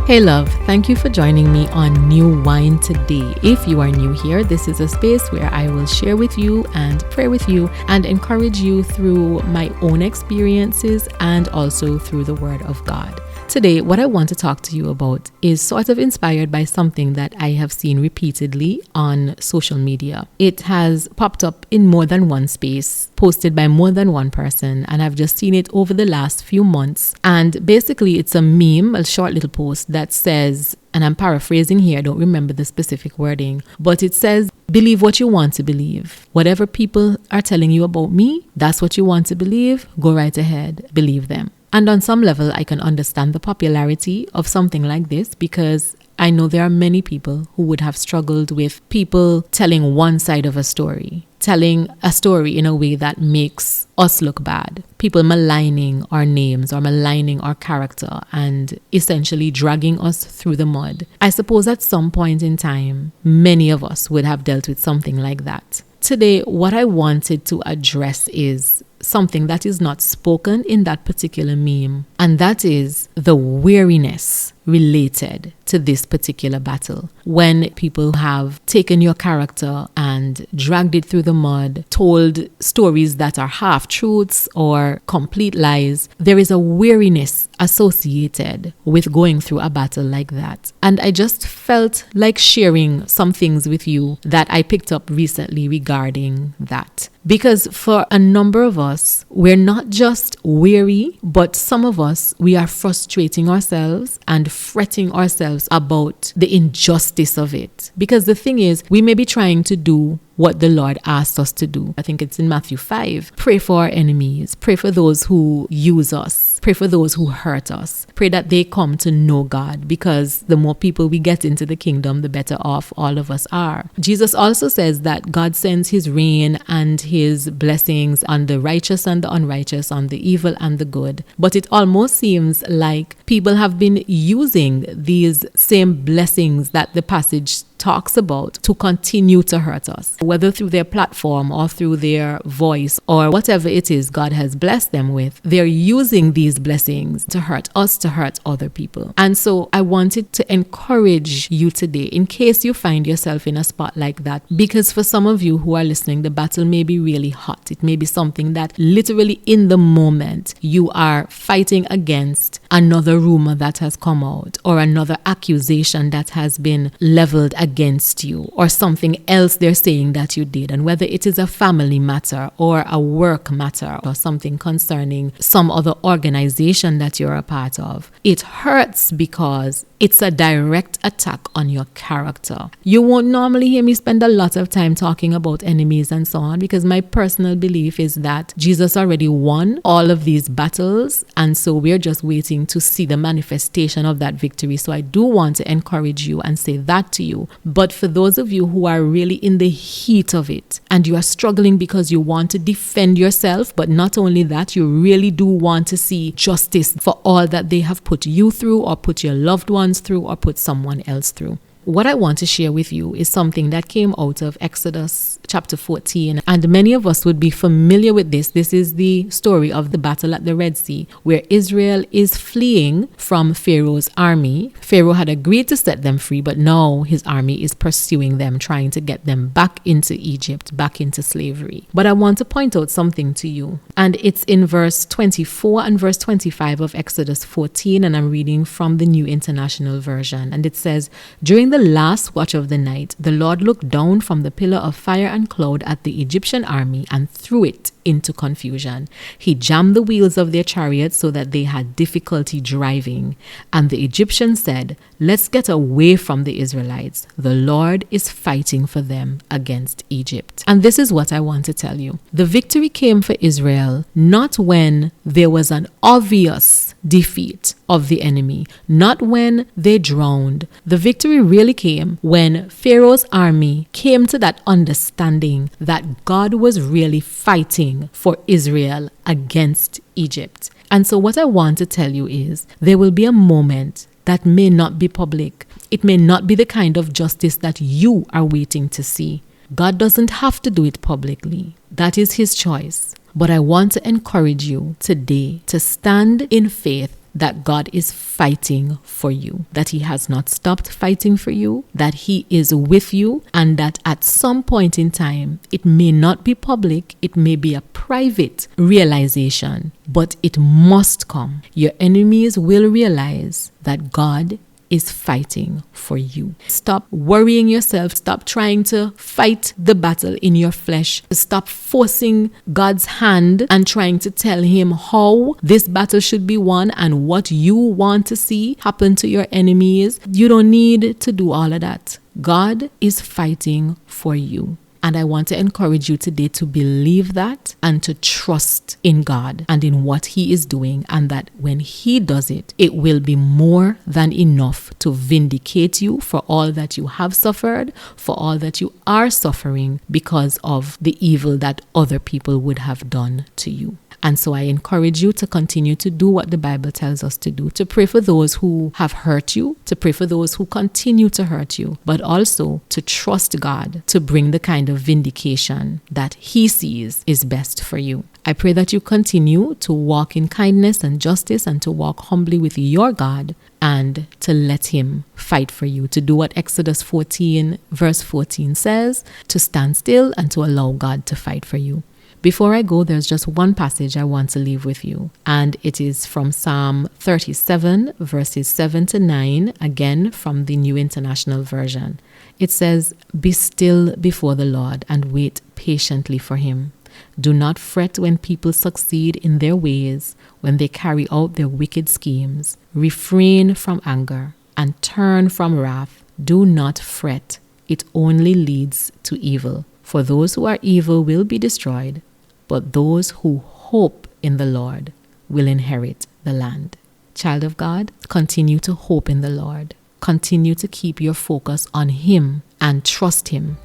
Hey love, thank you for joining me on New Wine today. If you are new here, this is a space where I will share with you and pray with you and encourage you through my own experiences and also through the Word of God. Today, what I want to talk to you about is sort of inspired by something that I have seen repeatedly on social media. It has popped up in more than one space, posted by more than one person, and I've just seen it over the last few months. And basically, it's a meme, a short little post that says, and I'm paraphrasing here, I don't remember the specific wording, but it says, believe what you want to believe. Whatever people are telling you about me, that's what you want to believe, go right ahead, believe them. And on some level, I can understand the popularity of something like this because I know there are many people who would have struggled with people telling one side of a story, telling a story in a way that makes us look bad, people maligning our names or maligning our character and essentially dragging us through the mud. I suppose at some point in time, many of us would have dealt with something like that. Today, what I wanted to address is something that is not spoken in that particular meme, and that is the weariness related to this particular battle. When people have taken your character and dragged it through the mud, told stories that are half-truths or complete lies, there is a weariness associated with going through a battle like that. And I just felt like sharing some things with you that I picked up recently regarding that. Because for a number of us, we're not just weary, but some of us, we are frustrating ourselves and fretting ourselves about the injustice of it. Because the thing is, we may be trying to do what the Lord asked us to do. I think it's in Matthew 5. Pray for our enemies. Pray for those who use us. Pray for those who hurt us. Pray that they come to know God, because the more people we get into the kingdom, the better off all of us are. Jesus also says that God sends his rain and his blessings on the righteous and the unrighteous, on the evil and the good. But it almost seems like people have been using these same blessings that the passage talks about to continue to hurt us, whether through their platform or through their voice or whatever it is God has blessed them with. They're using these blessings to hurt us, to hurt other people. And so I wanted to encourage you today, in case you find yourself in a spot like that, because for some of you who are listening, the battle may be really hot. It may be something that literally in the moment you are fighting against another rumor that has come out or another accusation that has been leveled against you, or something else they're saying that you did. And whether it is a family matter or a work matter or something concerning some other organization that you're a part of, it hurts because it's a direct attack on your character. You won't normally hear me spend a lot of time talking about enemies and so on, because my personal belief is that Jesus already won all of these battles, and so we're just waiting to see the manifestation of that victory. So I do want to encourage you and say that to you. But for those of you who are really in the heat of it and you are struggling because you want to defend yourself, but not only that, you really do want to see justice for all that they have put you through or put your loved ones through or put someone else through. What I want to share with you is something that came out of Exodus chapter 14, and many of us would be familiar with this. This is the story of the battle at the Red Sea, where Israel is fleeing from Pharaoh's army. Pharaoh had agreed to set them free, but now his army is pursuing them, trying to get them back into Egypt, back into slavery. But I want to point out something to you, and it's in verse 24 and verse 25 of Exodus 14, and I'm reading from the New International Version, and it says, during the last watch of the night, the Lord looked down from the pillar of fire and cloud at the Egyptian army and threw it into confusion. He jammed the wheels of their chariots so that they had difficulty driving. And the Egyptians said, let's get away from the Israelites. The Lord is fighting for them against Egypt. And this is what I want to tell you. The victory came for Israel not when there was an obvious defeat of the enemy, not when they drowned. The victory really came when Pharaoh's army came to that understanding that God was really fighting for Israel against Egypt. And so what I want to tell you is there will be a moment that may not be public. It may not be the kind of justice that you are waiting to see. God doesn't have to do it publicly. That is his choice. But I want to encourage you today to stand in faith that God is fighting for you, that He has not stopped fighting for you, that He is with you, and that at some point in time, it may not be public, it may be a private realization, but it must come. Your enemies will realize that God is fighting for you. Stop worrying yourself. Stop trying to fight the battle in your flesh. Stop forcing God's hand and trying to tell Him how this battle should be won and what you want to see happen to your enemies. You don't need to do all of that. God is fighting for you. And I want to encourage you today to believe that and to trust in God and in what He is doing, and that when He does it, it will be more than enough to vindicate you for all that you have suffered, for all that you are suffering because of the evil that other people would have done to you. And so I encourage you to continue to do what the Bible tells us to do, to pray for those who have hurt you, to pray for those who continue to hurt you, but also to trust God to bring the kind of vindication that He sees is best for you. I pray that you continue to walk in kindness and justice and to walk humbly with your God and to let Him fight for you, to do what Exodus 14 verse 14 says, to stand still and to allow God to fight for you. Before I go, there's just one passage I want to leave with you, and it is from Psalm 37, verses 7 to 9, again from the New International Version. It says, "Be still before the Lord and wait patiently for Him. Do not fret when people succeed in their ways, when they carry out their wicked schemes. Refrain from anger and turn from wrath. Do not fret. It only leads to evil. For those who are evil will be destroyed, but those who hope in the Lord will inherit the land." Child of God, continue to hope in the Lord. Continue to keep your focus on Him and trust Him.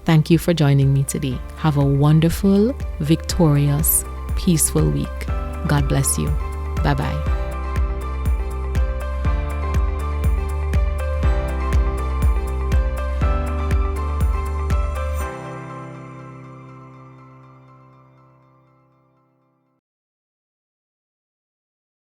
Thank you for joining me today. Have a wonderful, victorious, peaceful week. God bless you. Bye-bye.